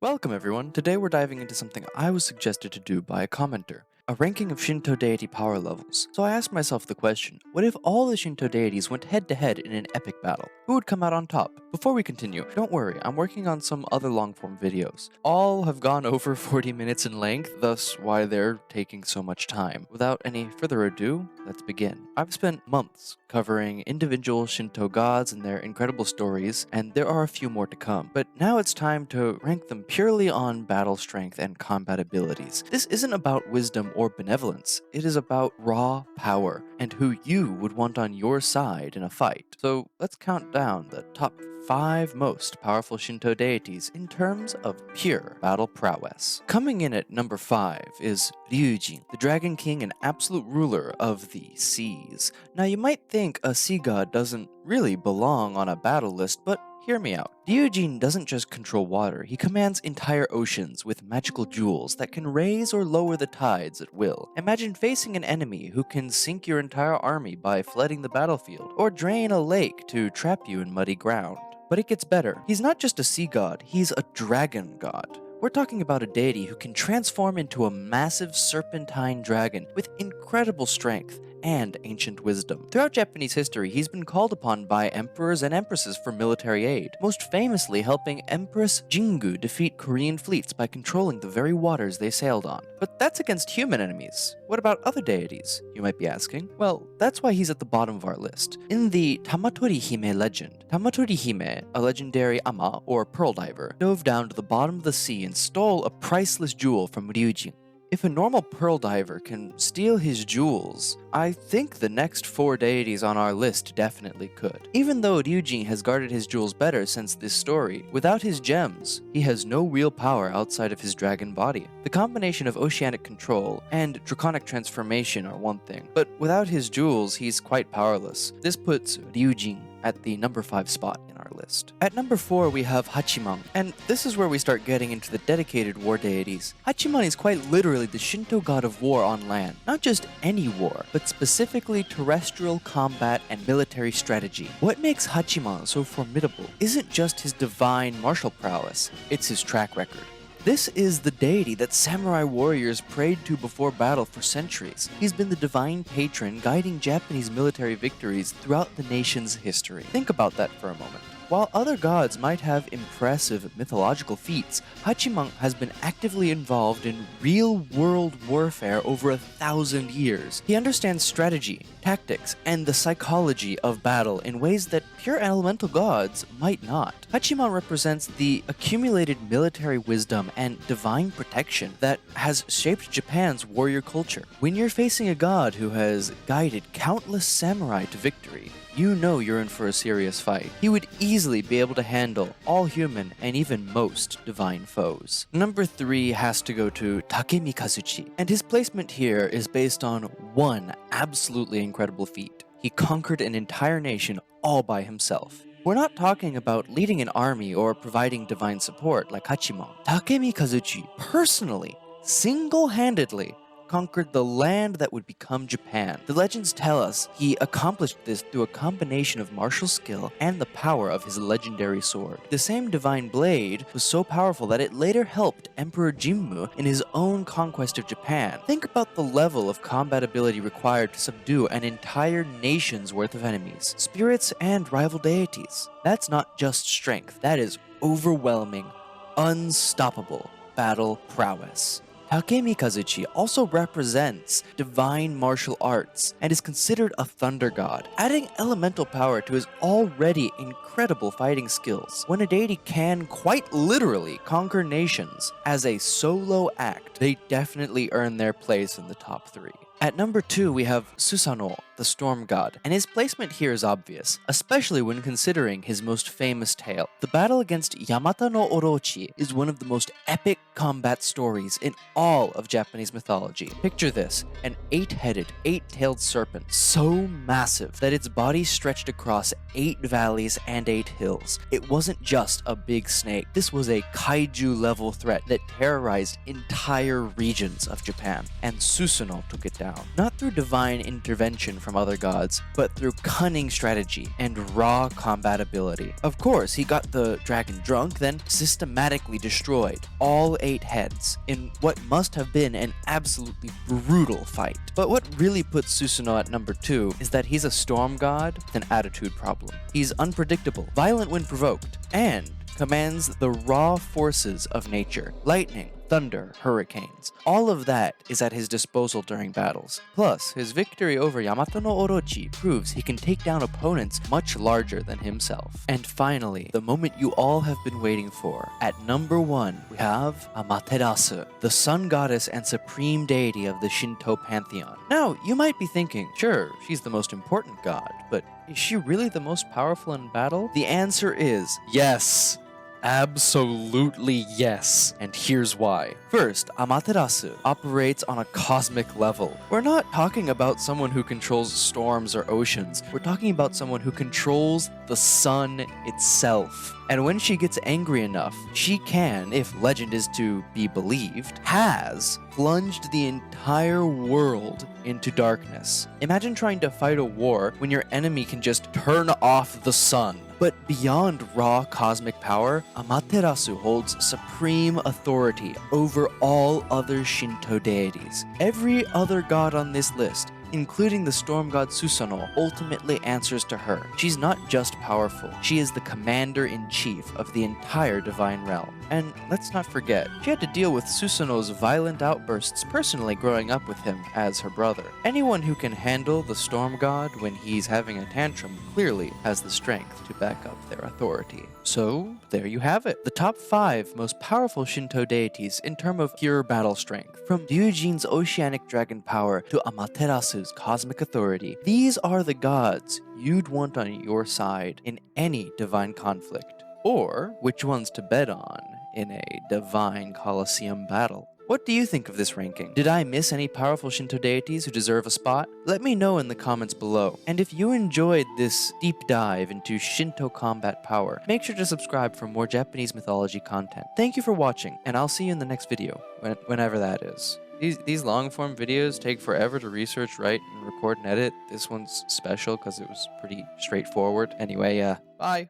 Welcome everyone, today we're diving into something I was suggested to do by a commenter. A ranking of Shinto deity power levels. So I asked myself the question, what if all the Shinto deities went head to head in an epic battle? Who would come out on top? Before we continue, don't worry, I'm working on some other long form videos. All have gone over 40 minutes in length, thus why they're taking so much time. Without any further ado, let's begin. I've spent months covering individual Shinto gods and their incredible stories, and there are a few more to come. But now it's time to rank them purely on battle strength and combat abilities. This isn't about wisdom or benevolence, it is about raw power and who you would want on your side in a fight. So let's count down the top 5 most powerful Shinto deities in terms of pure battle prowess. Coming in at number 5 is Ryujin, the Dragon King and absolute ruler of the seas. Now you might think a sea god doesn't really belong on a battle list, but hear me out. Ryujin doesn't just control water, he commands entire oceans with magical jewels that can raise or lower the tides at will. Imagine facing an enemy who can sink your entire army by flooding the battlefield, or drain a lake to trap you in muddy ground. But it gets better. He's not just a sea god, he's a dragon god. We're talking about a deity who can transform into a massive serpentine dragon with incredible strength and ancient wisdom. Throughout Japanese history, he's been called upon by emperors and empresses for military aid, most famously helping Empress Jingu defeat Korean fleets by controlling the very waters they sailed on. But that's against human enemies. What about other deities, you might be asking? Well, that's why he's at the bottom of our list. In the Tamatori Hime legend, Tamatori Hime, a legendary ama or pearl diver, dove down to the bottom of the sea and stole a priceless jewel from Ryujin. If a normal pearl diver can steal his jewels, I think the next 4 deities on our list definitely could. Even though Ryujin has guarded his jewels better since this story, without his gems, he has no real power outside of his dragon body. The combination of oceanic control and draconic transformation are one thing, but without his jewels, he's quite powerless. This puts Ryujin at the number 5 spot in our list. At number 4 we have Hachiman, and this is where we start getting into the dedicated war deities. Hachiman is quite literally the Shinto god of war on land. Not just any war, but specifically terrestrial combat and military strategy. What makes Hachiman so formidable isn't just his divine martial prowess, it's his track record. This is the deity that samurai warriors prayed to before battle for centuries. He's been the divine patron guiding Japanese military victories throughout the nation's history. Think about that for a moment. While other gods might have impressive mythological feats, Hachiman has been actively involved in real-world warfare over 1,000 years. He understands strategy, tactics, and the psychology of battle in ways that pure elemental gods might not. Hachiman represents the accumulated military wisdom and divine protection that has shaped Japan's warrior culture. When you're facing a god who has guided countless samurai to victory, you know you're in for a serious fight. He would easily be able to handle all human and even most divine foes. Number 3 has to go to Takemi Kazuchi, and his placement here is based on one absolutely incredible feat. He conquered an entire nation all by himself. We're not talking about leading an army or providing divine support like Hachiman. Takemi Kazuchi personally, single-handedly, conquered the land that would become Japan. The legends tell us he accomplished this through a combination of martial skill and the power of his legendary sword. The same divine blade was so powerful that it later helped Emperor Jimmu in his own conquest of Japan. Think about the level of combat ability required to subdue an entire nation's worth of enemies, spirits, and rival deities. That's not just strength, that is overwhelming, unstoppable battle prowess. Takemi Kazuchi also represents divine martial arts and is considered a thunder god, adding elemental power to his already incredible fighting skills. When a deity can quite literally conquer nations as a solo act, they definitely earn their place in the top 3. At number 2 we have Susanoo, the storm god, and his placement here is obvious, especially when considering his most famous tale. The battle against Yamata no Orochi is one of the most epic combat stories in all of Japanese mythology. Picture this, an 8-headed, 8-tailed serpent, so massive that its body stretched across 8 valleys and 8 hills. It wasn't just a big snake, this was a kaiju-level threat that terrorized entire regions of Japan, and Susanoo took it down. Not through divine intervention from from other gods, but through cunning strategy and raw combatability. Of course, he got the dragon drunk, then systematically destroyed all 8 heads in what must have been an absolutely brutal fight. But what really puts Susanoo at number 2 is that he's a storm god with an attitude problem. He's unpredictable, violent when provoked, and commands the raw forces of nature: lightning, thunder, hurricanes. All of that is at his disposal during battles. Plus, his victory over Yamato no Orochi proves he can take down opponents much larger than himself. And finally, the moment you all have been waiting for. At number 1, we have Amaterasu, the sun goddess and supreme deity of the Shinto pantheon. Now, you might be thinking, sure, she's the most important god, but is she really the most powerful in battle? The answer is yes. Absolutely yes. And here's why. First, Amaterasu operates on a cosmic level. We're not talking about someone who controls storms or oceans. We're talking about someone who controls the sun itself. And when she gets angry enough, she can, if legend is to be believed, has plunged the entire world into darkness. Imagine trying to fight a war when your enemy can just turn off the sun. But beyond raw cosmic power, Amaterasu holds supreme authority over all other Shinto deities. Every other god on this list, including the storm god Susanoo, ultimately answers to her. She's not just powerful, she is the commander-in-chief of the entire divine realm. And let's not forget, she had to deal with Susanoo's violent outbursts personally growing up with him as her brother. Anyone who can handle the storm god when he's having a tantrum clearly has the strength to back up their authority. So, there you have it. The top 5 most powerful Shinto deities in terms of pure battle strength. From Ryujin's oceanic dragon power to Amaterasu's cosmic authority, these are the gods you'd want on your side in any divine conflict. Or which ones to bet on in a divine Colosseum battle. What do you think of this ranking? Did I miss any powerful Shinto deities who deserve a spot? Let me know in the comments below. And if you enjoyed this deep dive into Shinto combat power, make sure to subscribe for more Japanese mythology content. Thank you for watching, and I'll see you in the next video, whenever that is. These long-form videos take forever to research, write, and record and edit. This one's special because it was pretty straightforward. Anyway, bye!